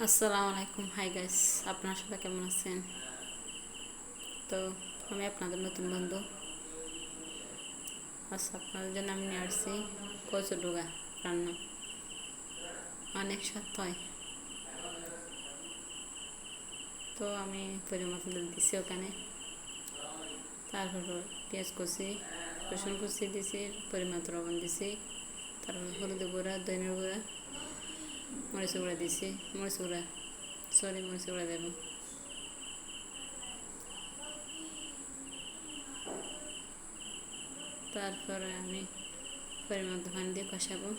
আসসালামু আলাইকুম, hi guys. আপনারা সবাই কেমন আছেন? তো আমি আপনাদের নতুন বন্ধু। আচ্ছা, আপনাদের জন্য আমি নিয়ে আসছি কচুর ডুগা রান্না। অনেক স্বাদ হয়। তো আমি পরিমাণ তেল দিছি ওখানে, তারপর পেঁয়াজ কুচি, রসুন কুচি দিছি, পরিমাণ লবণ দিছি, তারপর হলুদ গুঁড়া, ধনিয়া গুঁড়া, মরিচ গুঁড়া দিছি, মরিচ গুঁড়া দেবো। তারপরে আমি পরিমাণ পানি দিয়ে কষাবো।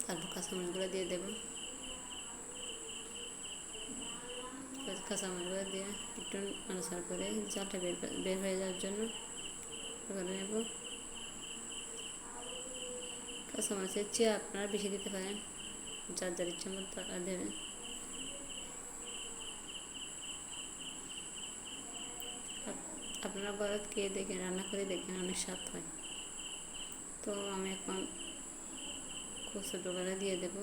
তারপর কাঁচামরিচগুলো দিয়ে দেবো। কাঁচামরিচগুলো দিয়ে একটু নাড়াচাড়া করে জালটা বের হয়ে যাওয়ার জন্য করে নেব। কাঁচামরিচের চেয়ে আপনারা বেশি দিতে পারেন, যার যার ইচ্ছা মতো তারা দেবেন। আপনারা ঘরে খেয়ে দেখেন, রান্না করে দেখেন, অনেক স্বাদ হয়। তো আমি এখন কচুর ডগাটা দিয়ে দেব।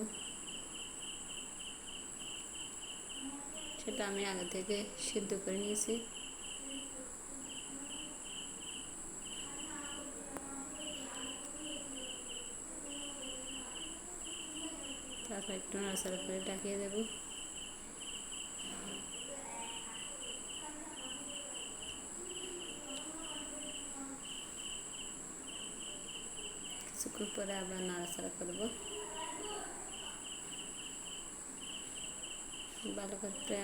সেটা আমি আগে থেকে সিদ্ধ করে নিয়েছি। তারপর একটু নাড়াচাড়া করে ঢাকিয়ে দেবো। কিছুক্ষণ পরে আবার নাড়াচাড়া করবো ভালো করে।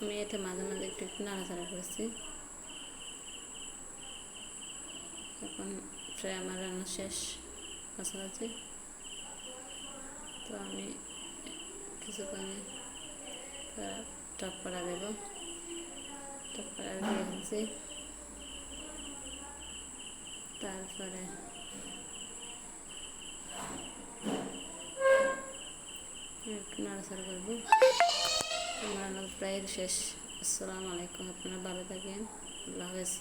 আমি এটা মাঝে মাঝে একটু একটু নাড়াচাড়া করছি। এখন প্রায় আমার রান্না শেষ কাছাকাছি। তো আমি কিছুক্ষণে টক করা দেবো। টক করা দিয়ে হচ্ছে, তারপরে একটু নাড়াচাড়া করবো। রান্না প্রায় শেষ। আসসালামু আলাইকুম, আপনারা ভালো থাকেন। আল্লাহ হাফেজ।